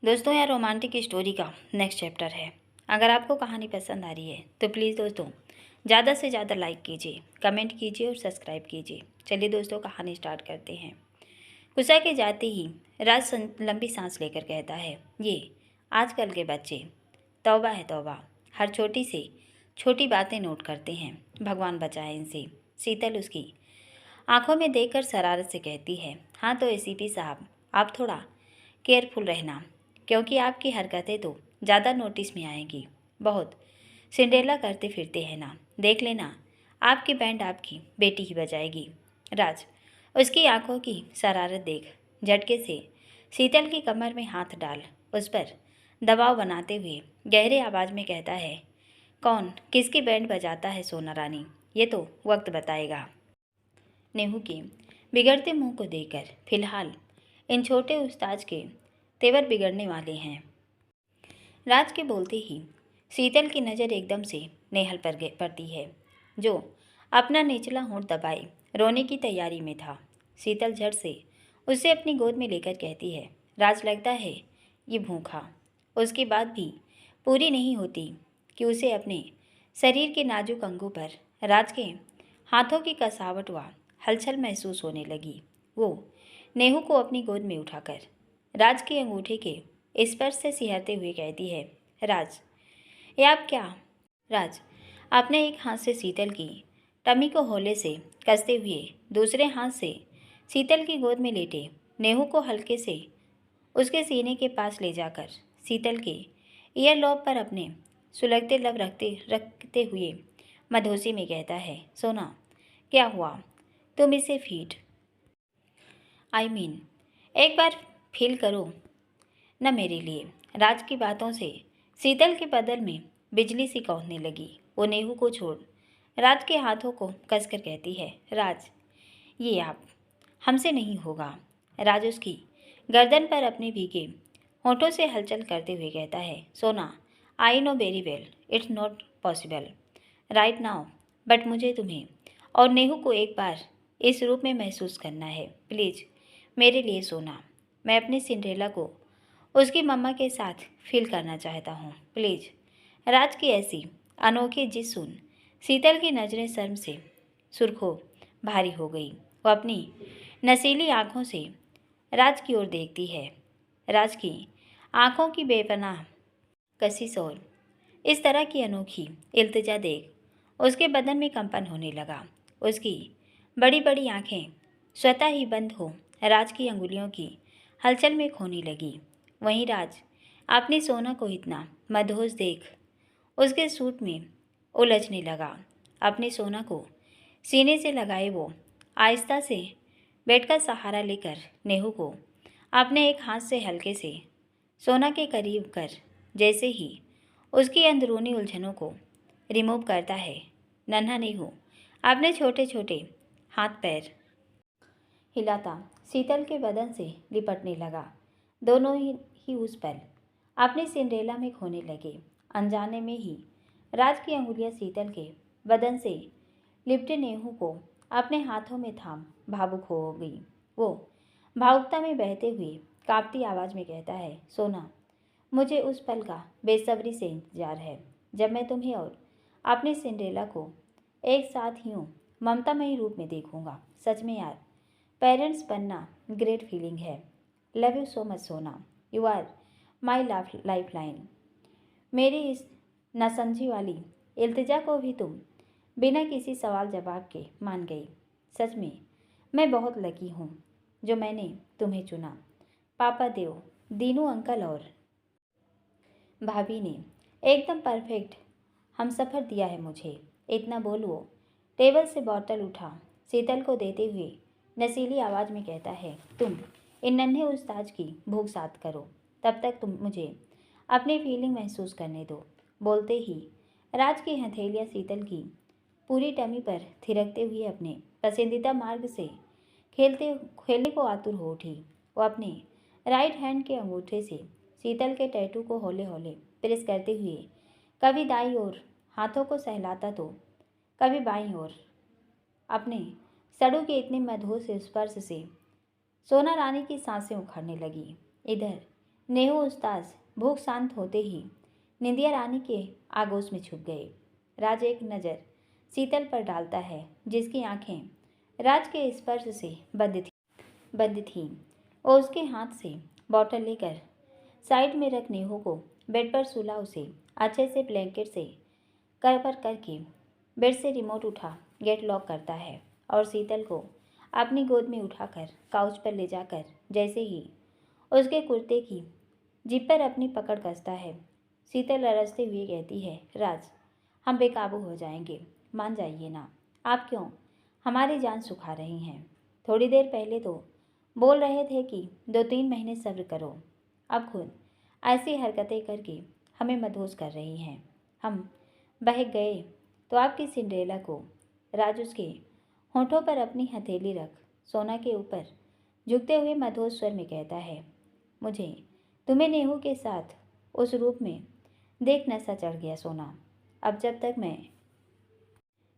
दोस्तों यह romantic story का नेक्स्ट चैप्टर है। अगर आपको कहानी पसंद आ रही है तो प्लीज़ दोस्तों ज़्यादा से ज़्यादा लाइक कीजिए, कमेंट कीजिए और सब्सक्राइब कीजिए। चलिए दोस्तों कहानी स्टार्ट करते हैं। गुस्सा के जाते ही राज लंबी सांस लेकर कहता है, ये आजकल के बच्चे तौबा है तौबा, हर छोटी से छोटी बातें नोट करते हैं। भगवान बचाए इनसे। शीतल उसकी आंखों में देखकर शरारत से कहती है, हाँ तो एसीपी साहब आप थोड़ा केयरफुल रहना, क्योंकि आपकी हरकतें तो ज़्यादा नोटिस में आएंगी। बहुत सिंड्रेला करते फिरते हैं ना, देख लेना आपकी बैंड आपकी बेटी ही बजाएगी। राज उसकी आंखों की शरारत देख झटके से शीतल की कमर में हाथ डाल उस पर दबाव बनाते हुए गहरे आवाज़ में कहता है, कौन किसकी बैंड बजाता है सोना रानी, ये तो वक्त बताएगा। नेहू के बिगड़ते मुंह को देखकर फिलहाल इन छोटे उस्ताद के तेवर बिगड़ने वाले हैं। राज के बोलते ही शीतल की नज़र एकदम से नेहल पर पड़ती है, जो अपना निचला होंठ दबाए रोने की तैयारी में था। शीतल झट से उसे अपनी गोद में लेकर कहती है, राज लगता है ये भूखा उसकी बात भी पूरी नहीं होती कि उसे अपने शरीर के नाजुक अंगों पर राज के हाथों की कसावट व हलचल महसूस होने लगी। वो नेहू को अपनी गोद में उठाकर राज के अंगूठे के स्पर्श से सिहरते हुए कहती है, राज ये आप क्या। राज अपने एक हाथ से शीतल की टमी को होले से कसते हुए दूसरे हाथ से शीतल की गोद में लेटे नेहू को हल्के से उसके सीने के पास ले जाकर शीतल के ईयर लॉब पर अपने सुलगते लब रखते हुए मधोसी में कहता है, सोना क्या हुआ, तुम इसे फीड एक बार फील करो न मेरे लिए। राज की बातों से शीतल के बदल में बिजली सी कौंधने लगी। वो नेहू को छोड़ राज के हाथों को कसकर कहती है, राज ये आप हमसे नहीं होगा। राज उसकी गर्दन पर अपने भीगे होठों से हलचल करते हुए कहता है, सोना I know very well it's not possible right now, but मुझे तुम्हें और नेहू को एक बार इस रूप में महसूस करना है। प्लीज़ मेरे लिए सोना, मैं अपनी सिंड्रेला को उसकी मम्मा के साथ फील करना चाहता हूँ, प्लीज़। राज की ऐसी अनोखी जिद सुन शीतल की नज़रें शर्म से सुर्खों भारी हो गई। वो अपनी नशीली आंखों से राज की ओर देखती है। राज की आंखों की बेपनाह कशिश और इस तरह की अनोखी इल्तिजा देख उसके बदन में कंपन होने लगा। उसकी बड़ी बड़ी आंखें स्वतः ही बंद हो राज की अंगुलियों की हलचल में खोने लगी। वहीं राज अपनी सोना को इतना मदहोश देख उसके सूट में उलझने लगा। अपनी सोना को सीने से लगाए वो आहिस्ता से बेड का सहारा लेकर नेहू को अपने एक हाथ से हल्के से सोना के करीब कर जैसे ही उसकी अंदरूनी उलझनों को रिमूव करता है, नन्हा नेहू अपने छोटे छोटे हाथ पैर हिलाता शीतल के बदन से लिपटने लगा। दोनों ही उस पर अपनी सिंड्रेला में खोने लगे। अनजाने में ही राज की अंगुलियां शीतल के बदन से लिपटे नेहू को अपने हाथों में थाम भावुक हो गई। वो भावुकता में बहते हुए कांपती आवाज़ में कहता है, सोना मुझे उस पल का बेसब्री से इंतजार है जब मैं तुम्हें और अपनी सिंड्रेला को एक साथ यूँ ममतामयी रूप में देखूंगा। सच में यार, पेरेंट्स बनना ग्रेट फीलिंग है। लव यू सो मच सोना, you are my lifeline. मेरी इस नासमझी वाली इल्तिजा को भी तुम बिना किसी सवाल जवाब के मान गई। सच में मैं बहुत लकी हूँ जो मैंने तुम्हें चुना। पापा देव, दीनू अंकल और भाभी ने एकदम परफेक्ट हम सफ़र दिया है मुझे। इतना बोल वो टेबल से बॉटल उठा शीतल को देते हुए नशीली आवाज़ में कहता है, तुम इन नन्हे उस्ताद की भूख शांत करो, तब तक तुम मुझे अपनी फीलिंग महसूस करने दो। बोलते ही राज की हथेलियाँ शीतल की पूरी टमी पर थिरकते हुए अपने पसंदीदा मार्ग से खेलने को आतुर हो उठी। वो अपने राइट हैंड के अंगूठे से शीतल के टैटू को हौले हौले प्रेस करते हुए कभी दाईं ओर हाथों को सहलाता तो कभी बाईं ओर अपने सड़ू के इतने मधुर से स्पर्श से सोना रानी की सांसें उखड़ने लगी। इधर नेहू उस्ताद भूख शांत होते ही निंदिया रानी के आगोश में छुप गए। राज एक नज़र शीतल पर डालता है, जिसकी आंखें राज के स्पर्श से बंद थीं। और उसके हाथ से बॉटल लेकर साइड में रख नेहू को बेड पर सुला उसे अच्छे से ब्लैंकेट से कवर करके बेड से रिमोट उठा गेट लॉक करता है और शीतल को अपनी गोद में उठाकर काउच पर ले जाकर जैसे ही उसके कुर्ते की जिप पर अपनी पकड़ कसता है, शीतल अरजते हुए कहती है, राज, हम बेकाबू हो जाएंगे, मान जाइए ना। आप क्यों हमारी जान सुखा रही हैं? थोड़ी देर पहले तो बोल रहे थे कि 2-3 महीने सब्र करो, अब खुद ऐसी हरकतें करके हमें मदहोश कर रही हैं। हम बहक गए तो आपकी सिंड्रेला को। राज उसके होठों पर अपनी हथेली रख सोना के ऊपर झुकते हुए मधोर स्वर में कहता है, मुझे तुम्हें नेहू के साथ उस रूप में देख नशा चढ़ गया सोना। अब जब तक मैं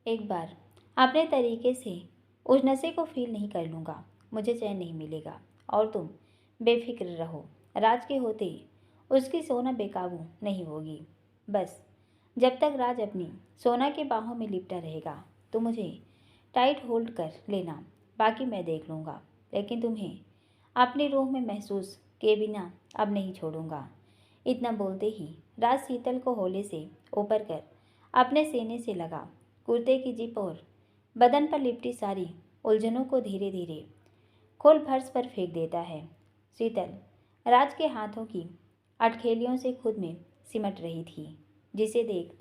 एक बार अपने तरीके से उस नशे को फील नहीं कर लूँगा, मुझे चैन नहीं मिलेगा। और तुम बेफिक्र रहो, राज के होते उसकी सोना बेकाबू नहीं होगी। बस जब तक राज अपनी सोना के बाहों में लिपटा रहेगा तो मुझे टाइट होल्ड कर लेना, बाकी मैं देख लूँगा। लेकिन तुम्हें अपनी रूह में महसूस किए बिना अब नहीं छोड़ूंगा। इतना बोलते ही राज शीतल को होले से ऊपर कर अपने सीने से लगा कुर्ते की जिप और बदन पर लिपटी सारी उलझनों को धीरे धीरे खोल फर्श पर फेंक देता है। शीतल राज के हाथों की अटखेलियों से खुद में सिमट रही थी, जिसे देख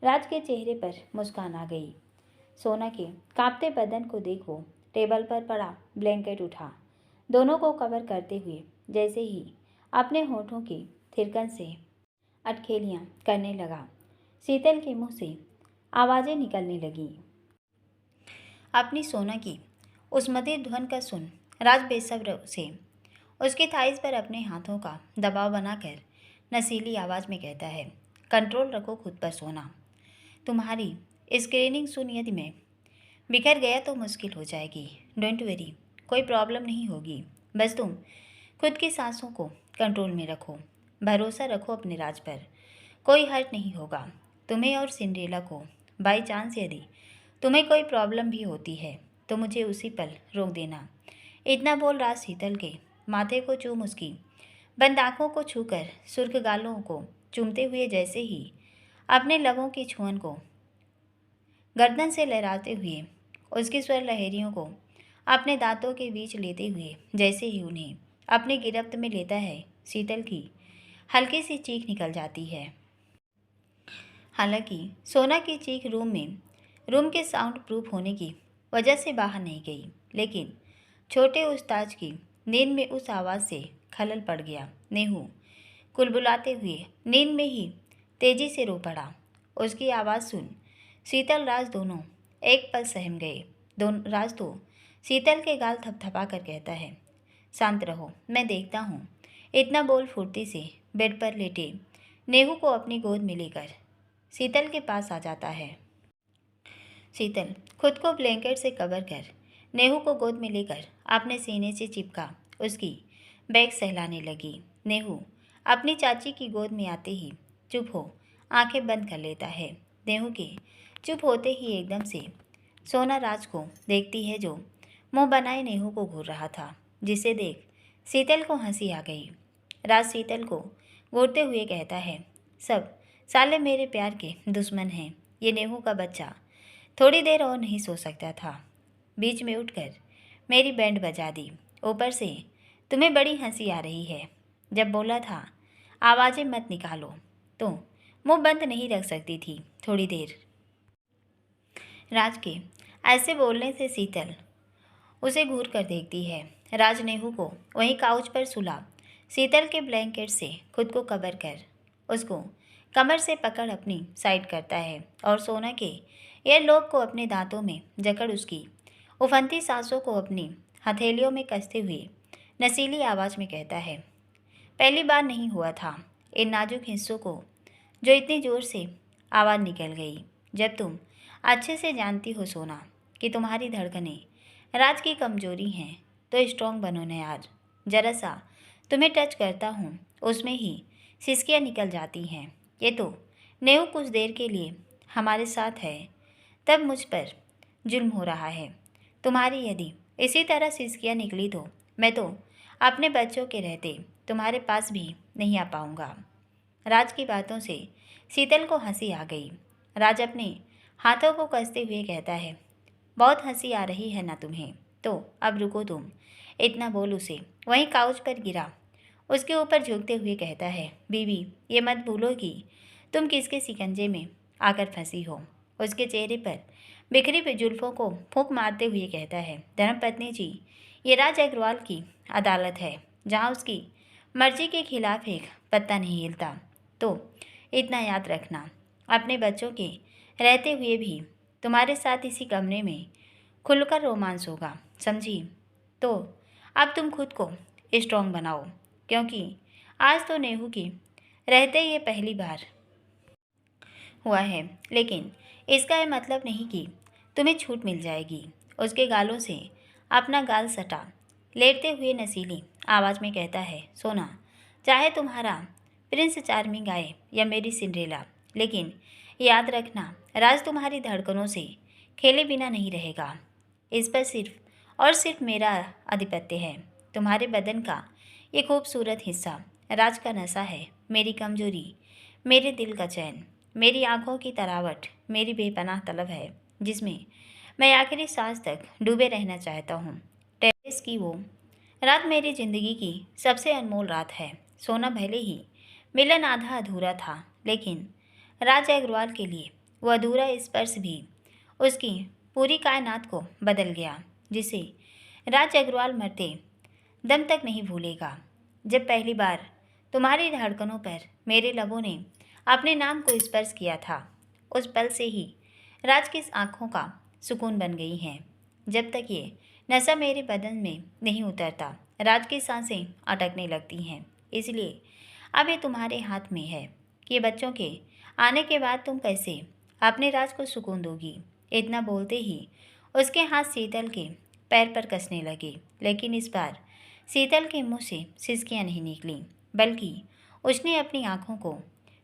राज के चेहरे पर मुस्कान आ गई। सोना के कांपते बदन को देखो, टेबल पर पड़ा ब्लैंकेट उठा दोनों को कवर करते हुए जैसे ही अपने होठों की थिरकन से अटखेलियाँ करने लगा, शीतल के मुंह से आवाज़ें निकलने लगीं। अपनी सोना की उस मधुर ध्वन का सुन राज बेसब्र से उसकी थाइस पर अपने हाथों का दबाव बनाकर नशीली आवाज़ में कहता है, कंट्रोल रखो खुद पर सोना। तुम्हारी स्क्रीनिंग सुन यदि मैं बिखर गया तो मुश्किल हो जाएगी। डोंट वरी, कोई प्रॉब्लम नहीं होगी। बस तुम खुद की सांसों को कंट्रोल में रखो, भरोसा रखो अपने राज पर, कोई हर्ट नहीं होगा तुम्हें और सिंड्रेला को। बाई चांस यदि तुम्हें कोई प्रॉब्लम भी होती है तो मुझे उसी पल रोक देना। इतना बोल राज शीतल के माथे को चूम उसकी बंद आँखों को छूकर सुर्ख गालों को चूमते हुए जैसे ही अपने लबों की छुअन को गर्दन से लहराते हुए उसकी स्वर लहरियों को अपने दांतों के बीच लेते हुए जैसे ही उन्हें अपनी गिरफ्त में लेता है, शीतल की हल्की सी चीख निकल जाती है। हालांकि सोना की चीख रूम के साउंड प्रूफ होने की वजह से बाहर नहीं गई, लेकिन छोटे उस्ताद की नींद में उस आवाज़ से खलल पड़ गया। नेहू कुलबुलाते हुए नींद में ही तेजी से रो पड़ा। उसकी आवाज़ सुन शीतल राज दोनों एक पल सहम गए। राज तो शीतल के गाल थपथपा कर कहता है, शांत रहो, मैं देखता हूँ। इतना बोल फुर्ती से बेड पर लेटे नेहू को अपनी गोद में लेकर शीतल के पास आ जाता है। शीतल खुद को ब्लैंकेट से कवर कर नेहू को गोद में लेकर अपने सीने से चिपका उसकी बैग सहलाने लगी। नेहू अपनी चाची की गोद में आते ही चुप हो आंखें बंद कर लेता है। नेहू के चुप होते ही एकदम से सोना राज को देखती है, जो मुंह बनाए नेहू को घूर रहा था, जिसे देख शीतल को हंसी आ गई। राज शीतल को घूरते हुए कहता है, सब साले मेरे प्यार के दुश्मन हैं। ये नेहू का बच्चा थोड़ी देर और नहीं सो सकता था, बीच में उठकर मेरी बैंड बजा दी। ऊपर से तुम्हें बड़ी हंसी आ रही है। जब बोला था आवाज़ें मत निकालो तो मुंह बंद नहीं रख सकती थी थोड़ी देर। राज के ऐसे बोलने से शीतल उसे घूर कर देखती है। राज नेहू को वहीं काउच पर सुला शीतल के ब्लैंकेट से खुद को कवर कर उसको कमर से पकड़ अपनी साइड करता है और सोना के एयरलॉक को अपने दांतों में जकड़ उसकी उफनती सांसों को अपनी हथेलियों में कसते हुए नशीली आवाज़ में कहता है, पहली बार नहीं हुआ था इन नाजुक हिस्सों को जो इतनी ज़ोर से आवाज़ निकल गई। जब तुम अच्छे से जानती हो सोना कि तुम्हारी धड़कनें राज की कमजोरी हैं तो स्ट्रॉन्ग बनो ना यार। जरा सा तुम्हें टच करता हूँ उसमें ही सिसकियाँ निकल जाती हैं। ये तो नेहू कुछ देर के लिए हमारे साथ है, तब मुझ पर जुल्म हो रहा है। तुम्हारी यदि इसी तरह सिसकियाँ निकली तो मैं तो अपने बच्चों के रहते तुम्हारे पास भी नहीं आ पाऊँगा। राज की बातों से शीतल को हंसी आ गई। राज अपने हाथों को कसते हुए कहता है, बहुत हंसी आ रही है ना तुम्हें? तो अब रुको तुम, इतना बोल उसे वहीं काउच पर गिरा उसके ऊपर झुकते हुए कहता है, बीवी ये मत भूलो कि तुम किसके शिकंजे में आकर फंसी हो। उसके चेहरे पर बिखरी हुई जुल्फों को फूंक मारते हुए कहता है, धर्मपत्नी जी, ये राज अग्रवाल की अदालत है, जहाँ उसकी मर्जी के खिलाफ एक पत्ता नहीं हिलता। तो इतना याद रखना, अपने बच्चों के रहते हुए भी तुम्हारे साथ इसी कमरे में खुलकर रोमांस होगा, समझी? तो अब तुम खुद को स्ट्रॉन्ग बनाओ, क्योंकि आज तो नेहू की रहते ये पहली बार हुआ है, लेकिन इसका ये मतलब नहीं कि तुम्हें छूट मिल जाएगी। उसके गालों से अपना गाल सटा लेटते हुए नसीली आवाज़ में कहता है, सोना, चाहे तुम्हारा प्रिंस चार्मिंग आए या मेरी सिंड्रेला, लेकिन याद रखना, राज तुम्हारी धड़कनों से खेले बिना नहीं रहेगा। इस पर सिर्फ और सिर्फ मेरा आधिपत्य है। तुम्हारे बदन का ये खूबसूरत हिस्सा राज का नशा है, मेरी कमजोरी, मेरे दिल का चैन, मेरी आंखों की तरावट, मेरी बेपनाह तलब है, जिसमें मैं आखिरी सांस तक डूबे रहना चाहता हूँ। टेरेस की वो रात मेरी ज़िंदगी की सबसे अनमोल रात है। सोना, भले ही मिलन आधा अधूरा था, लेकिन राज अग्रवाल के लिए वो अधूरा स्पर्श भी उसकी पूरी कायनात को बदल गया, जिसे राज अग्रवाल मरते दम तक नहीं भूलेगा। जब पहली बार तुम्हारी धड़कनों पर मेरे लबों ने अपने नाम को स्पर्श किया था, उस पल से ही राज की आंखों का सुकून बन गई हैं। जब तक ये नशा मेरे बदन में नहीं उतरता, राज की सांसें अटकने लगती हैं। इसलिए अब ये तुम्हारे हाथ में है कि बच्चों के आने के बाद तुम कैसे अपने राज को सुकून दोगी। इतना बोलते ही उसके हाथ शीतल के पैर पर कसने लगे, लेकिन इस बार शीतल के मुंह से सिसकियाँ नहीं निकलीं, बल्कि उसने अपनी आंखों को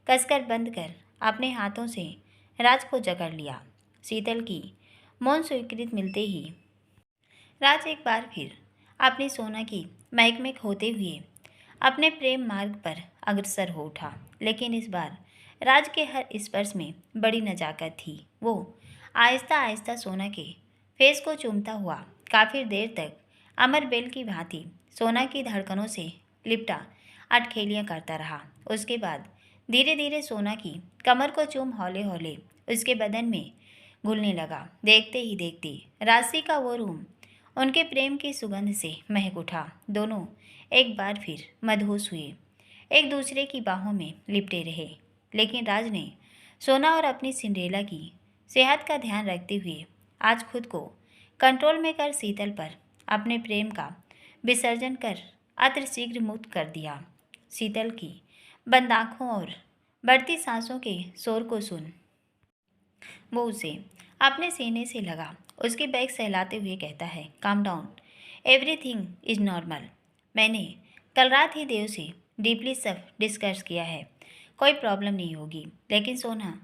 कसकर बंद कर अपने हाथों से राज को जकड़ लिया। शीतल की मौन स्वीकृति मिलते ही राज एक बार फिर अपनी सोना की महक में खोते हुए अपने प्रेम मार्ग पर अग्रसर हो उठा, लेकिन इस बार राज के हर स्पर्श में बड़ी नजाकत थी। वो आहिस्ता आहिस्ता सोना के फेस को चूमता हुआ काफ़ी देर तक अमर बेल की भांति सोना की धड़कनों से लिपटा अटखेलियाँ करता रहा। उसके बाद धीरे धीरे सोना की कमर को चूम हौले हौले उसके बदन में घुलने लगा। देखते ही देखते राशि का वो रूम उनके प्रेम की सुगंध से महक उठा। दोनों एक बार फिर मदहोश हुए, एक दूसरे की बाहों में लिपटे रहे, लेकिन राज ने सोना और अपनी सिंड्रेला की सेहत का ध्यान रखते हुए आज खुद को कंट्रोल में कर शीतल पर अपने प्रेम का विसर्जन कर अत्र शीघ्र मुक्त कर दिया। शीतल की बंद आँखों और बढ़ती सांसों के शोर को सुन वो उसे अपने सीने से लगा उसकी बैग सहलाते हुए कहता है, calm down, everything is normal. मैंने कल रात ही देव से डीपली सब डिस्कस किया है, कोई प्रॉब्लम नहीं होगी। लेकिन सोना,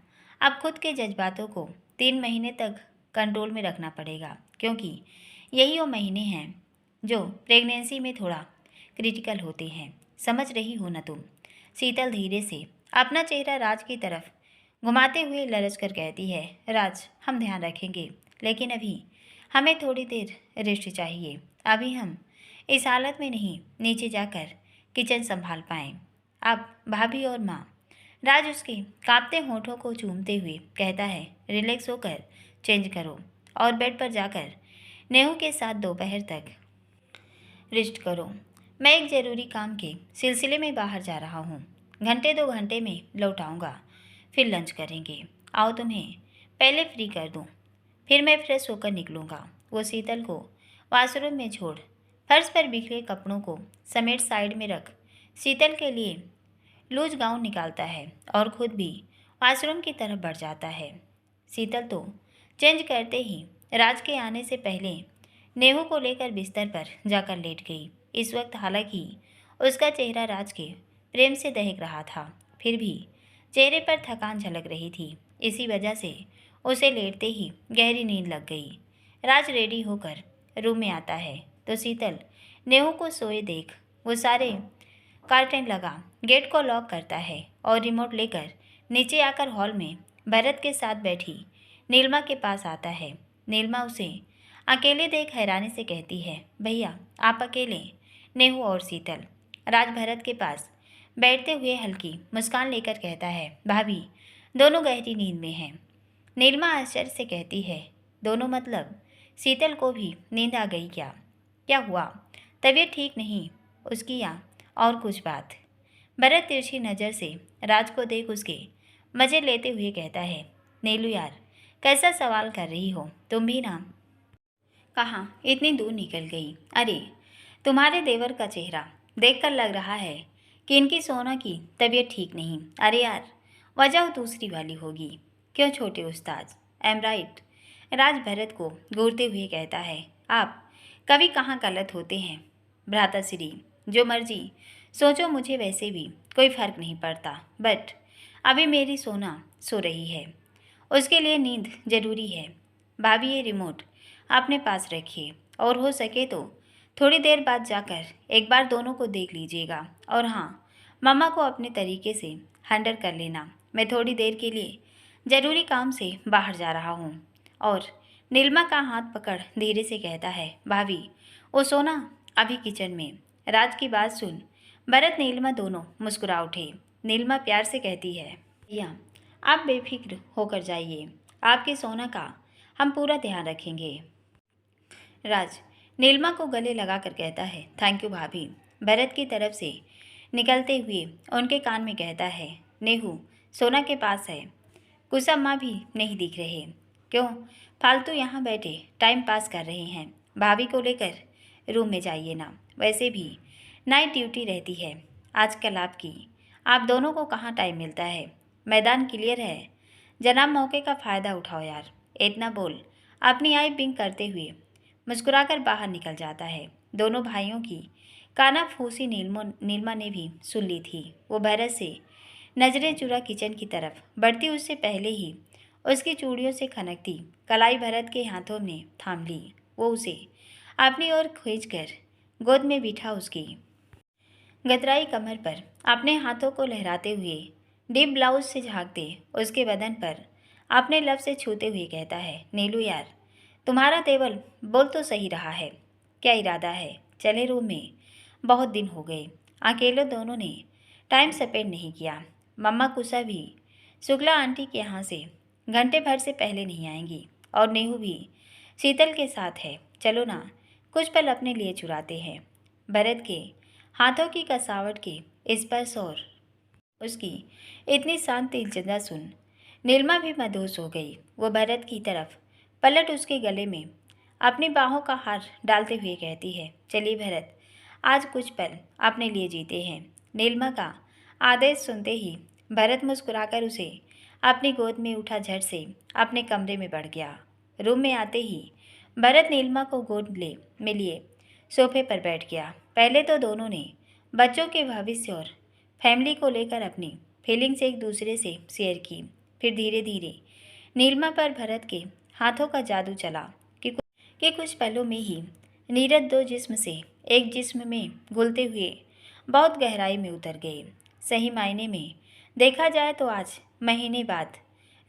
अब खुद के जज्बातों को 3 महीने तक कंट्रोल में रखना पड़ेगा, क्योंकि यही वो महीने हैं जो प्रेगनेंसी में थोड़ा क्रिटिकल होते हैं। समझ रही हो ना तुम? शीतल धीरे से अपना चेहरा राज की तरफ घुमाते हुए ललच कर कहती है, राज, हम ध्यान रखेंगे, लेकिन अभी हमें थोड़ी देर रेस्ट चाहिए। अभी हम इस हालत में नहीं नीचे जाकर किचन संभाल पाएँ। अब भाभी और माँ। राज उसके कांपते होठों को चूमते हुए कहता है, रिलैक्स होकर चेंज करो और बेड पर जाकर नेहू के साथ दोपहर तक रेस्ट करो। मैं एक ज़रूरी काम के सिलसिले में बाहर जा रहा हूँ, घंटे 2 घंटे में लौट आऊँगा, फिर लंच करेंगे। आओ तुम्हें पहले फ्री कर दूँ, फिर मैं फ्रेश होकर निकलूँगा। वो शीतल को वॉशरूम में छोड़ फर्श पर बिखरे कपड़ों को समेट साइड में रख शीतल के लिए लूज गाउन निकालता है और खुद भी वॉशरूम की तरफ बढ़ जाता है। शीतल तो चेंज करते ही राज के आने से पहले नेहू को लेकर बिस्तर पर जाकर लेट गई। इस वक्त हालांकि उसका चेहरा राज के प्रेम से दहक रहा था। फिर भी चेहरे पर थकान झलक रही थी। इसी वजह से उसे लेटते ही गहरी नींद लग गई। राज रेडी होकर रूम में आता है तो शीतल नेहू को सोए देख वो सारे कर्टेन लगा गेट को लॉक करता है और रिमोट लेकर नीचे आकर हॉल में भरत के साथ बैठी नीलिमा के पास आता है। नीलिमा उसे अकेले देख हैरानी से कहती है, भैया आप अकेले? नेहू और शीतल। राज भरत के पास बैठते हुए हल्की मुस्कान लेकर कहता है, भाभी दोनों गहरी नींद में हैं। नीलिमा आश्चर्य से कहती है, दोनों मतलब? शीतल को भी नींद आ गई क्या? क्या हुआ? तबीयत ठीक नहीं उसकी या और कुछ बात? भरत तिरछी नज़र से राज को देख उसके मज़े लेते हुए कहता है, नीलू यार कैसा सवाल कर रही हो तुम भी ना। कहाँ इतनी दूर निकल गई? अरे तुम्हारे देवर का चेहरा देखकर लग रहा है कि इनकी सोना की तबीयत ठीक नहीं। अरे यार वजह दूसरी वाली होगी। क्यों छोटे उस्ताद? M right? राज भरत को घूरते हुए कहता है, आप कभी कहाँ गलत होते हैं भ्राताश्री। जो मर्जी सोचो, मुझे वैसे भी कोई फ़र्क नहीं पड़ता। बट अभी मेरी सोना सो रही है, उसके लिए नींद ज़रूरी है। भाभी ये रिमोट अपने पास रखिए और हो सके तो थोड़ी देर बाद जाकर एक बार दोनों को देख लीजिएगा। और हाँ, मम्मा को अपने तरीके से हैंडल कर लेना। मैं थोड़ी देर के लिए ज़रूरी काम से बाहर जा रहा हूँ। और नीलिमा का हाथ पकड़ धीरे से कहता है, भाभी वो सोना अभी किचन में। राज की बात सुन भरत नीलिमा दोनों मुस्कुरा उठे। नीलिमा प्यार से कहती है, भैया आप बेफिक्र होकर जाइए, आपकी सोना का हम पूरा ध्यान रखेंगे। राज नीलिमा को गले लगाकर कहता है, थैंक यू भाभी। भरत की तरफ से निकलते हुए उनके कान में कहता है, नेहू सोना के पास है। कुछ अम्मा भी नहीं दिख रहे। क्यों फालतू यहाँ बैठे टाइम पास कर रहे हैं? भाभी को लेकर रूम में जाइए ना। वैसे भी नाइट ड्यूटी रहती है आजकल आपकी। आप दोनों को कहाँ टाइम मिलता है? मैदान क्लियर है, जनाब मौके का फ़ायदा उठाओ यार। इतना बोल अपनी आई पिंक करते हुए मुस्कुराकर बाहर निकल जाता है। दोनों भाइयों की कानाफूसी नीलिमा ने भी सुन ली थी। वो भरत से नजरें चुरा किचन की तरफ बढ़ती उससे पहले ही उसकी चूड़ियों से खनकती कलाई भरत के हाथों में थाम ली। वो उसे अपनी ओर खींचकर गोद में बिठा उसकी गतराई कमर पर अपने हाथों को लहराते हुए डीप ब्लाउज से झांकते उसके बदन पर अपने लब से छूते हुए कहता है, नीलू यार तुम्हारा तेवर बोल तो सही रहा है। क्या इरादा है? चले रूम में? बहुत दिन हो गए अकेले दोनों ने टाइम स्पेंड नहीं किया। मम्मा कुसा भी शुक्ला आंटी के यहाँ से घंटे भर से पहले नहीं आएंगी और नेहू भी शीतल के साथ है। चलो ना कुछ पल अपने लिए चुराते हैं। भरत के हाथों की कसावट के स्पर्श और उसकी इतनी शांत दिलचस्पी सुन नीलिमा भी मदहोश हो गई। वो भरत की तरफ पलट उसके गले में अपनी बाहों का हार डालते हुए कहती है, चलिए भरत आज कुछ पल अपने लिए जीते हैं। नीलिमा का आदेश सुनते ही भरत मुस्कुराकर उसे अपनी गोद में उठा झट से अपने कमरे में बढ़ गया। रूम में आते ही भरत नीलिमा को गोद में लिए सोफे पर बैठ गया। पहले तो दोनों ने बच्चों के भविष्य और फैमिली को लेकर अपनी फीलिंग्स एक दूसरे से शेयर की। फिर धीरे धीरे नीलिमा पर भरत के हाथों का जादू चला कि कुछ पलों में ही नीरज दो जिस्म से एक जिस्म में घुलते हुए बहुत गहराई में उतर गए। सही मायने में देखा जाए तो आज महीने बाद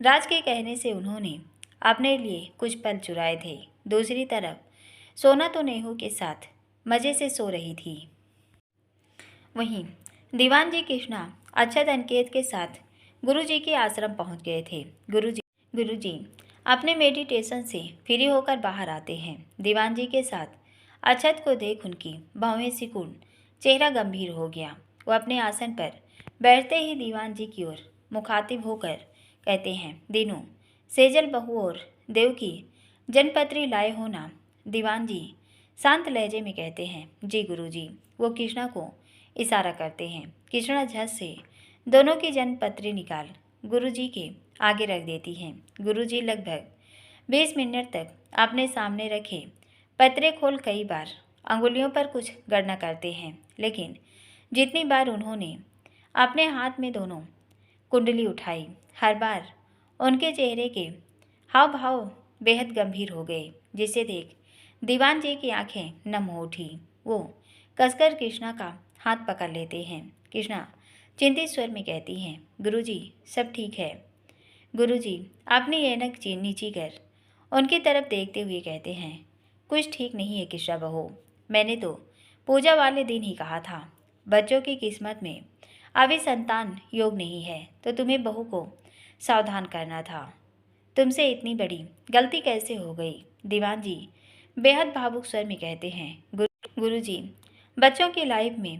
राज के कहने से उन्होंने अपने लिए कुछ पल चुराए थे। दूसरी तरफ सोना तो नेहू के साथ मज़े से सो रही थी। वहीं दीवान जी कृष्णा अक्षत अनिकेत के साथ गुरुजी के आश्रम पहुंच गए थे। गुरुजी अपने मेडिटेशन से फ्री होकर बाहर आते हैं। दीवान जी के साथ अक्षत को देख उनकी भौहें सिकुड़ चेहरा गंभीर हो गया। वो अपने आसन पर बैठते ही दीवान जी की ओर मुखातिब होकर कहते हैं, दीनू सेजल बहू और देव की जनपत्री लाए हो ना? दीवान जी शांत लहजे में कहते हैं, जी गुरुजी। वो कृष्णा को इशारा करते हैं। कृष्णा झट से दोनों की जनपत्री निकाल गुरुजी के आगे रख देती हैं। गुरुजी लगभग 20 मिनट तक अपने सामने रखे पत्रे खोल कई बार अंगुलियों पर कुछ गणना करते हैं, लेकिन जितनी बार उन्होंने अपने हाथ में दोनों कुंडली उठाई। हर बार उनके चेहरे के हाव भाव बेहद गंभीर हो गए, जिसे देख दीवान जी की आंखें नम हो उठी। वो कसकर कृष्णा का हाथ पकड़ लेते हैं। कृष्णा चिंतित स्वर में कहती हैं, गुरुजी सब ठीक है। गुरुजी अपनी ऐनक नीची कर उनकी तरफ देखते हुए कहते हैं, कुछ ठीक नहीं है कृष्णा बहू। मैंने तो पूजा वाले दिन ही कहा था, बच्चों की किस्मत में अभी संतान योग नहीं है, तो तुम्हें बहू को सावधान करना था। तुमसे इतनी बड़ी गलती कैसे हो गई? दीवान जी बेहद भावुक स्वर में कहते हैं, गुरुजी बच्चों की लाइफ में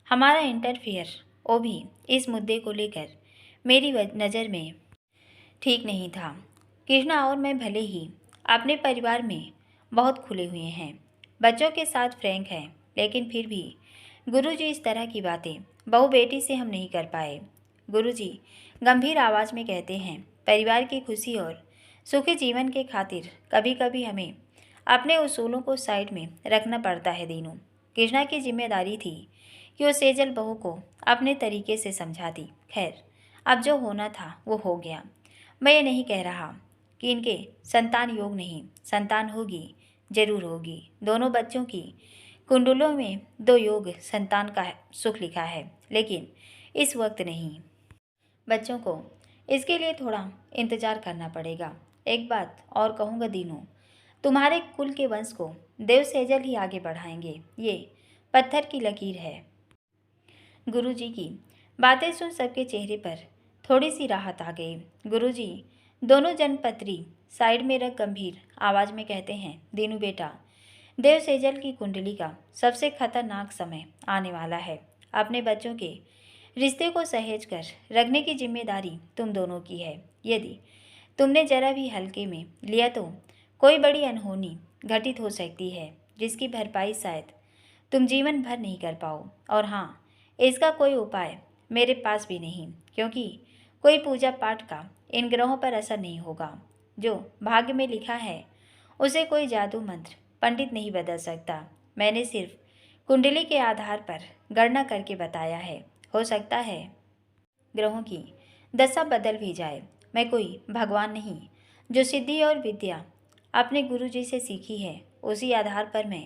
हमारा इंटरफियर, वो भी इस मुद्दे को लेकर मेरी नज़र में ठीक नहीं था। कृष्णा और मैं भले ही अपने परिवार में बहुत खुले हुए हैं, बच्चों के साथ फ्रैंक हैं, लेकिन फिर भी गुरुजी इस तरह की बातें बहू बेटी से हम नहीं कर पाए। गुरुजी गंभीर आवाज़ में कहते हैं, परिवार की खुशी और सुखी जीवन के खातिर कभी कभी हमें अपने उसूलों को साइड में रखना पड़ता है दीनू। कृष्णा की जिम्मेदारी थी कि वो सेजल बहू को अपने तरीके से समझाती। खैर, अब जो होना था वो हो गया। मैं ये नहीं कह रहा कि इनके संतान योग नहीं, संतान होगी, जरूर होगी। दोनों बच्चों की कुंडलों में 2 योग संतान का सुख लिखा है, लेकिन इस वक्त नहीं। बच्चों को इसके लिए थोड़ा इंतजार करना पड़ेगा। एक बात और कहूँगा दीनू, तुम्हारे कुल के वंश को देव सेजल ही आगे बढ़ाएंगे, ये पत्थर की लकीर है। गुरुजी की बातें सुन सबके चेहरे पर थोड़ी सी राहत आ गई। गुरुजी दोनों जनपत्री साइड में रख गंभीर आवाज में कहते हैं, दीनू बेटा, देव सेजल की कुंडली का सबसे खतरनाक समय आने वाला है। अपने बच्चों के रिश्ते को सहेज कर रखने की जिम्मेदारी तुम दोनों की है। यदि तुमने जरा भी हल्के में लिया तो कोई बड़ी अनहोनी घटित हो सकती है, जिसकी भरपाई शायद तुम जीवन भर नहीं कर पाओ। और हाँ, इसका कोई उपाय मेरे पास भी नहीं, क्योंकि कोई पूजा पाठ का इन ग्रहों पर असर नहीं होगा। जो भाग्य में लिखा है उसे कोई जादू मंत्र पंडित नहीं बदल सकता। मैंने सिर्फ कुंडली के आधार पर गणना करके बताया है। हो सकता है ग्रहों की दशा बदल भी जाए। मैं कोई भगवान नहीं, जो सिद्धि और विद्या अपने गुरुजी से सीखी है उसी आधार पर मैं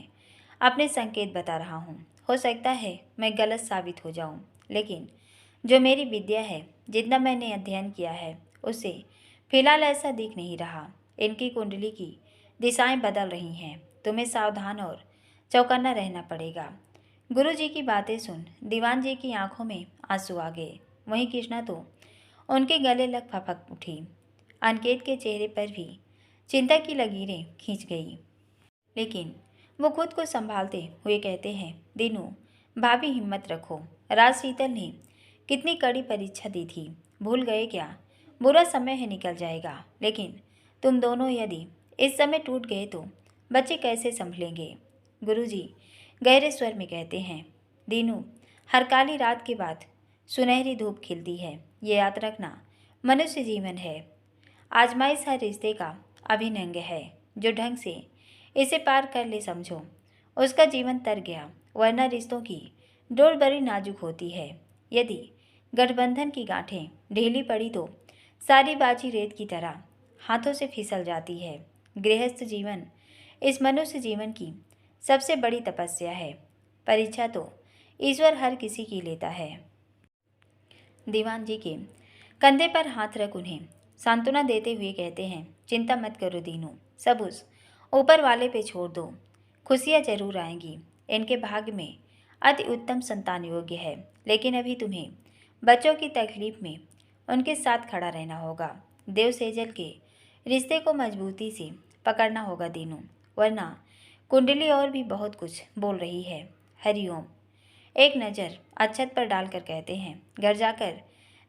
अपने संकेत बता रहा हूँ। हो सकता है मैं गलत साबित हो जाऊँ, लेकिन जो मेरी विद्या है, जितना मैंने अध्ययन किया है, उससे फिलहाल ऐसा दिख नहीं रहा। इनकी कुंडली की दिशाएं बदल रही हैं। तुम्हें सावधान और चौकन्ना रहना पड़ेगा। गुरुजी की बातें सुन दीवान जी की आंखों में आंसू आ गए। वहीं कृष्णा तो उनके गले लग फपक उठी। अनिकेत के चेहरे पर भी चिंता की लकीरें खींच गई, लेकिन वो खुद को संभालते हुए कहते हैं, दीनू भाभी हिम्मत रखो। राज शीतल ने कितनी कड़ी परीक्षा दी थी, भूल गए क्या? बुरा समय है, निकल जाएगा, लेकिन तुम दोनों यदि इस समय टूट गए तो बच्चे कैसे संभलेंगे? गुरुजी गहरे स्वर में कहते हैं, दीनू हर काली रात के बाद सुनहरी धूप खिलती है, ये याद रखना। मनुष्य जीवन है, आजमाइश हर रिश्ते का अभिन्न है। जो ढंग से इसे पार कर ले, समझो उसका जीवन तर गया। वरना रिश्तों की डोर बड़ी नाजुक होती है। यदि गठबंधन की गांठें ढीली पड़ी तो सारी बाजी रेत की तरह हाथों से फिसल जाती है। गृहस्थ जीवन इस मनुष्य जीवन की सबसे बड़ी तपस्या है। परीक्षा तो ईश्वर हर किसी की लेता है। दीवान जी के कंधे पर हाथ रख उन्हें सांत्वना देते हुए कहते हैं, चिंता मत करो दीनू, सब उस ऊपर वाले पे छोड़ दो। खुशियाँ जरूर आएंगी। इनके भाग्य में अति उत्तम संतान योग्य है, लेकिन अभी तुम्हें बच्चों की तकलीफ में उनके साथ खड़ा रहना होगा। देव सेजल के रिश्ते को मजबूती से पकड़ना होगा दीनू, वरना कुंडली और भी बहुत कुछ बोल रही है। हरिओम। एक नज़र अक्षत पर डालकर कहते हैं, घर जाकर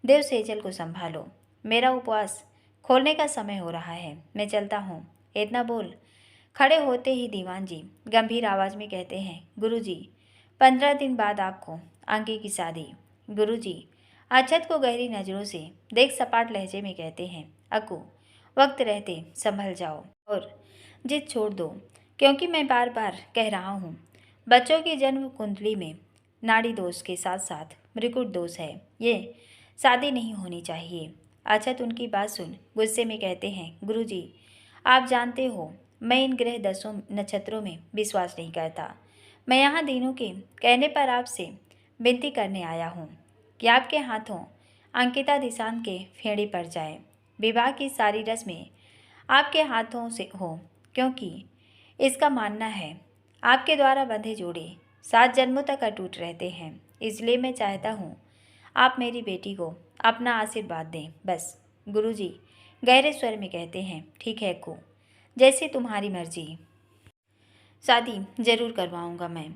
देव सेजल को संभालो। मेरा उपवास खोलने का समय हो रहा है, मैं चलता हूँ। इतना बोल खड़े होते ही दीवान जी गंभीर आवाज़ में कहते हैं, गुरुजी 15 दिन बाद आपको अंकी की शादी। गुरुजी अक्षत को गहरी नज़रों से देख सपाट लहजे में कहते हैं, अक्कू वक्त रहते संभल जाओ और जिद छोड़ दो, क्योंकि मैं बार बार कह रहा हूँ, बच्चों की जन्म कुंडली में नाड़ी दोष के साथ साथ मृकुट दोष है, ये शादी नहीं होनी चाहिए। अक्षत उनकी बात सुन गुस्से में कहते हैं, गुरुजी आप जानते हो मैं इन ग्रह दशों नक्षत्रों में विश्वास नहीं करता। मैं यहाँ दीनू के कहने पर आपसे विनती करने आया हूँ कि आपके हाथों अंकिता दिशांत के फेड़े पड़ जाए। विवाह की सारी रस्में आपके हाथों से हो, क्योंकि इसका मानना है आपके द्वारा बंधे जोड़े 7 जन्मों तक अटूट रहते हैं। इसलिए मैं चाहता हूँ आप मेरी बेटी को अपना आशीर्वाद दें बस। गुरुजी गहरे स्वर में कहते हैं, ठीक है अक्कू, जैसे तुम्हारी मर्जी। शादी जरूर करवाऊंगा मैं,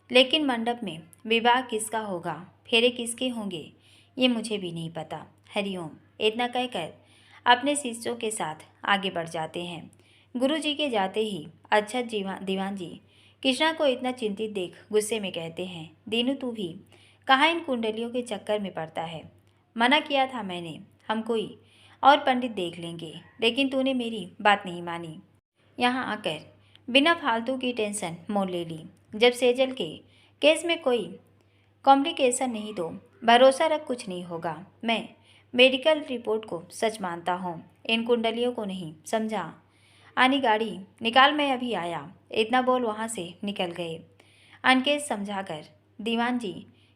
लेकिन मंडप में विवाह किसका होगा, फेरे किसके होंगे, ये मुझे भी नहीं पता। हरिओम। इतना कहकर अपने शिष्यों के साथ आगे बढ़ जाते हैं। गुरुजी के जाते ही अक्षत दीवान जी कृष्णा को इतना चिंतित देख गुस्से में कहते हैं, दीनू तू भी कहाँ इन कुंडलियों के चक्कर में पड़ता है। मना किया था मैंने, हम कोई और पंडित देख लेंगे, लेकिन तूने मेरी बात नहीं मानी। यहाँ आकर बिना फालतू की टेंशन मोल ले ली। जब सेजल के केस में कोई कॉम्प्लिकेशन नहीं तो भरोसा रख कुछ नहीं होगा। मैं मेडिकल रिपोर्ट को सच मानता हूँ, इन कुंडलियों को नहीं, समझा। आनी गाड़ी निकाल, मैं अभी आया। इतना बोल वहाँ से निकल गए। अनकेश समझाकर दीवान जी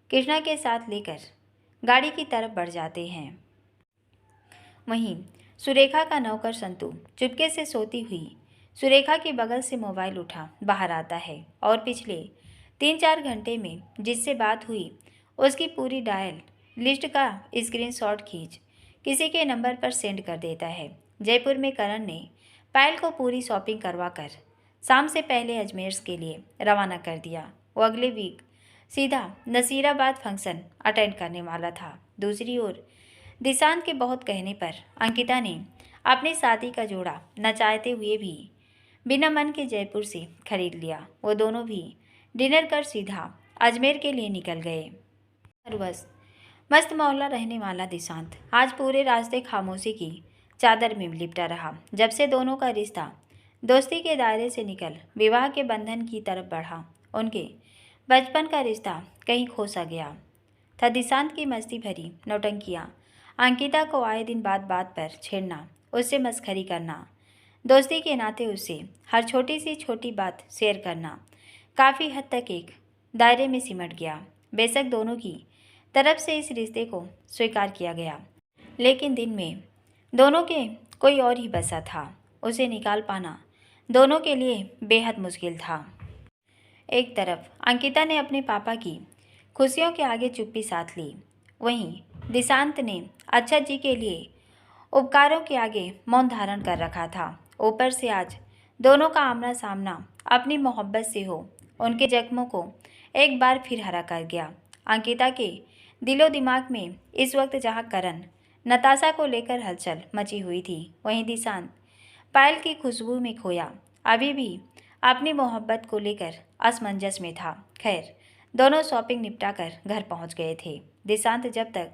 कृष्णा के साथ लेकर गाड़ी की तरफ बढ़ जाते हैं। वहीं सुरेखा का नौकर संतू चुपके से सोती हुई सुरेखा के बगल से मोबाइल उठा बाहर आता है और पिछले 3-4 घंटे में जिससे बात हुई उसकी पूरी डायल लिस्ट का स्क्रीनशॉट खींच किसी के नंबर पर सेंड कर देता है। जयपुर में करण ने पायल को पूरी शॉपिंग करवा कर शाम से पहले अजमेर के लिए रवाना कर दिया। वो अगले वीक सीधा नसीराबाद फंक्शन अटेंड करने वाला था। दूसरी ओर दिशांत के बहुत कहने पर अंकिता ने अपनी शादी का जोड़ा न चाहते हुए भी बिना मन के जयपुर से खरीद लिया। वो दोनों भी डिनर कर सीधा अजमेर के लिए निकल गए। बस मस्त मौला रहने वाला दिशांत आज पूरे रास्ते खामोशी की चादर में लिपटा रहा। जब से दोनों का रिश्ता दोस्ती के दायरे से निकल विवाह के बंधन की तरफ बढ़ा, उनके बचपन का रिश्ता कहीं खो सा गया था। दिशांत की मस्ती भरी नौटंकियाँ, अंकिता को आए दिन बात बात पर छेड़ना, उससे मस्खरी करना, दोस्ती के नाते उससे हर छोटी सी छोटी बात शेयर करना काफ़ी हद तक एक दायरे में सिमट गया। बेशक दोनों की तरफ से इस रिश्ते को स्वीकार किया गया, लेकिन दिन में दोनों के कोई और ही बसा था। उसे निकाल पाना दोनों के लिए बेहद मुश्किल था। एक तरफ अंकिता ने अपने पापा की खुशियों के आगे चुप्पी साध ली, वहीं दिशांत ने अक्षत जी के लिए उपकारों के आगे मौन धारण कर रखा था। ऊपर से आज दोनों का आमना सामना अपनी मोहब्बत से हो उनके जख्मों को एक बार फिर हरा कर गया। अंकिता के दिलो दिमाग में इस वक्त जहाँ करण नताशा को लेकर हलचल मची हुई थी, वहीं दिशांत पायल की खुशबू में खोया अभी भी अपनी मोहब्बत को लेकर असमंजस में था। खैर दोनों शॉपिंग निपटा कर घर पहुँच गए थे। दिशांत जब तक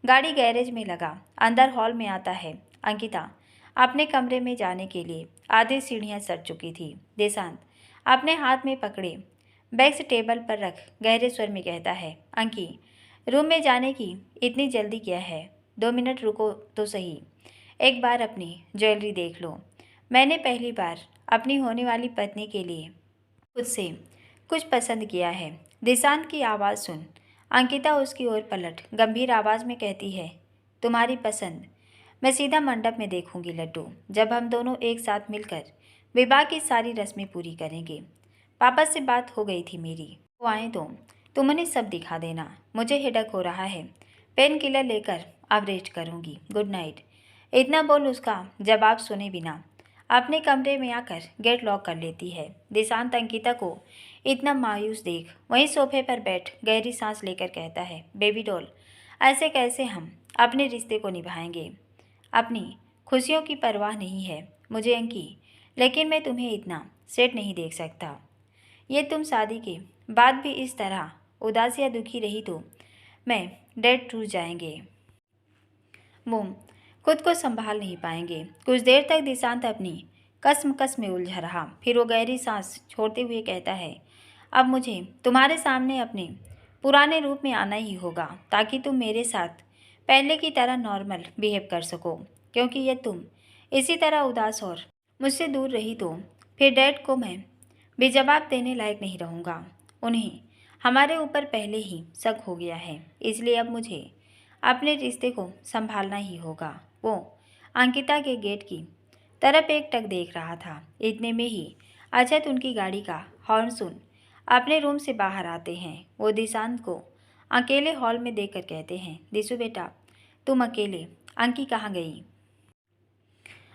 गाड़ी गैरेज में लगा अंदर हॉल में आता है, अंकिता अपने कमरे में जाने के लिए आधी सीढ़ियां चढ़ चुकी थी। दिशांत अपने हाथ में पकड़े बैग्स टेबल पर रख गहरे स्वर में कहता है, अंकी रूम में जाने की इतनी जल्दी क्या है, 2 मिनट रुको तो सही, एक बार अपनी ज्वेलरी देख लो। मैंने पहली बार अपनी होने वाली पत्नी के लिए खुद से कुछ पसंद किया है। दिशांत की आवाज़ सुन अंकिता उसकी ओर पलट गंभीर आवाज़ में कहती है, तुम्हारी पसंद मैं सीधा मंडप में देखूंगी लड्डू, जब हम दोनों एक साथ मिलकर विवाह की सारी रस्में पूरी करेंगे। पापा से बात हो गई थी मेरी, वो आए तो तुम उन्हें सब दिखा देना। मुझे हेडक हो रहा है, पेन किलर लेकर अब रेस्ट करूंगी, गुड नाइट। इतना बोल उसका जवाब सुने बिना अपने कमरे में आकर गेट लॉक कर लेती है। दिशांत अंकिता को इतना मायूस देख वहीं सोफे पर बैठ गहरी सांस लेकर कहता है, बेबी डॉल ऐसे कैसे हम अपने रिश्ते को निभाएंगे। अपनी खुशियों की परवाह नहीं है मुझे अंकी, लेकिन मैं तुम्हें इतना सेट नहीं देख सकता। ये तुम शादी के बाद भी इस तरह उदास या दुखी रही तो मैं डेड टूट जाएंगे, वो खुद को संभाल नहीं पाएंगे। कुछ देर तक दिशांत अपनी कसमकस में उलझा रहा, फिर वो गहरी सांस छोड़ते हुए कहता है, अब मुझे तुम्हारे सामने अपने पुराने रूप में आना ही होगा ताकि तुम मेरे साथ पहले की तरह नॉर्मल बिहेव कर सको, क्योंकि ये तुम इसी तरह उदास और मुझसे दूर रही तो फिर डैड को मैं भी जवाब देने लायक नहीं रहूँगा। उन्हें हमारे ऊपर पहले ही शक हो गया है, इसलिए अब मुझे अपने रिश्ते को संभालना ही होगा। वो अंकिता के गेट की तरफ एकटक देख रहा था। इतने में ही अजय उनकी गाड़ी का हॉर्न सुन अपने रूम से बाहर आते हैं। वो दिशांत को अकेले हॉल में देखकर कहते हैं, दिशु बेटा तुम अकेले, अंकी कहाँ गई?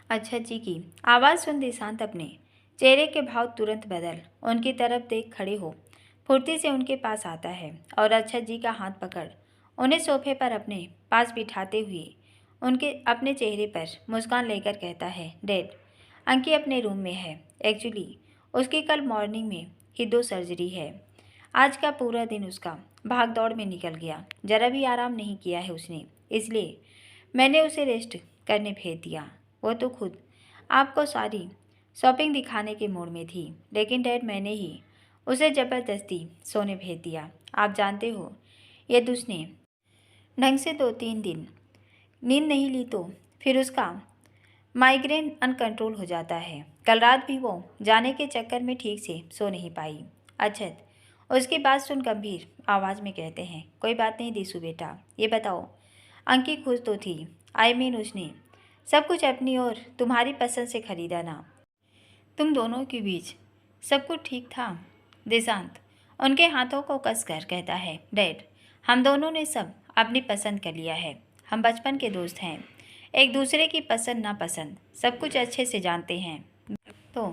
अच्छा जी की आवाज़ सुन दिशांत अपने चेहरे के भाव तुरंत बदल उनकी तरफ देख खड़े हो फुर्ती से उनके पास आता है और अच्छा जी का हाथ पकड़ उन्हें सोफे पर अपने पास बिठाते हुए उनके अपने चेहरे पर मुस्कान लेकर कहता है, डैड अंकी अपने रूम में है। एक्चुअली उसकी कल मॉर्निंग में ही 2 सर्जरी है। आज का पूरा दिन उसका भाग दौड़ में निकल गया, जरा भी आराम नहीं किया है उसने, इसलिए मैंने उसे रेस्ट करने भेज दिया। वो तो खुद आपको सारी शॉपिंग दिखाने के मूड में थी, लेकिन डैड मैंने ही उसे ज़बरदस्ती सोने भेज दिया। आप जानते हो ये उसने ढंग से 2-3 दिन नींद नहीं ली तो फिर उसका माइग्रेन अनकंट्रोल हो जाता है। कल रात भी वो जाने के चक्कर में ठीक से सो नहीं पाई। अक्षत उसकी बात सुन गंभीर आवाज़ में कहते हैं, कोई बात नहीं दिशु बेटा, ये बताओ अंकी खुश तो थी, उसने सब कुछ अपनी और तुम्हारी पसंद से खरीदा ना? तुम दोनों के बीच सब कुछ ठीक था? दिशांत उनके हाथों को कसकर कहता है, डैड हम दोनों ने सब अपनी पसंद कर लिया है। हम बचपन के दोस्त हैं, एक दूसरे की पसंद नापसंद सब कुछ अच्छे से जानते हैं। तो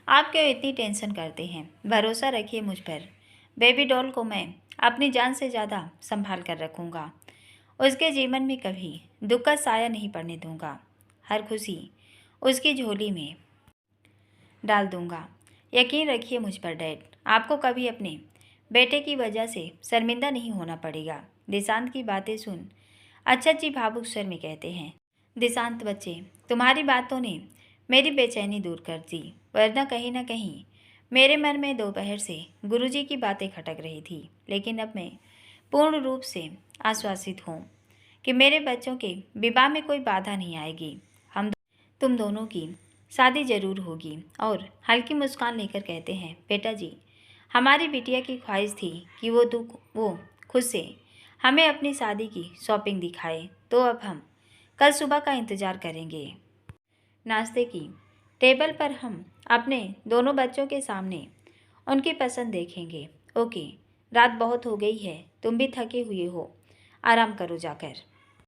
आप क्यों इतनी टेंशन करते हैं? भरोसा रखिए मुझ पर। बेबी डॉल को मैं अपनी जान से ज़्यादा संभाल कर रखूँगा। उसके जीवन में कभी दुख का साया नहीं पड़ने दूँगा। हर खुशी उसकी झोली में डाल दूँगा। यकीन रखिए मुझ पर डैड, आपको कभी अपने बेटे की वजह से शर्मिंदा नहीं होना पड़ेगा। दिशांत की बातें सुन अच्छा जी भावुक स्वर में कहते हैं, दिशांत बच्चे तुम्हारी बातों ने मेरी बेचैनी दूर कर दी, वरना कहीं ना कहीं मेरे मन में दोपहर से गुरुजी की बातें खटक रही थी। लेकिन अब मैं पूर्ण रूप से आश्वासित हूँ कि मेरे बच्चों के विवाह में कोई बाधा नहीं आएगी। तुम दोनों की शादी जरूर होगी। और हल्की मुस्कान लेकर कहते हैं, बेटा जी हमारी बिटिया की ख्वाहिश थी कि वो खुद से हमें अपनी शादी की शॉपिंग दिखाए, तो अब हम कल सुबह का इंतज़ार करेंगे। नाश्ते की टेबल पर हम अपने दोनों बच्चों के सामने उनकी पसंद देखेंगे। ओके, रात बहुत हो गई है, तुम भी थके हुए हो, आराम करो जाकर।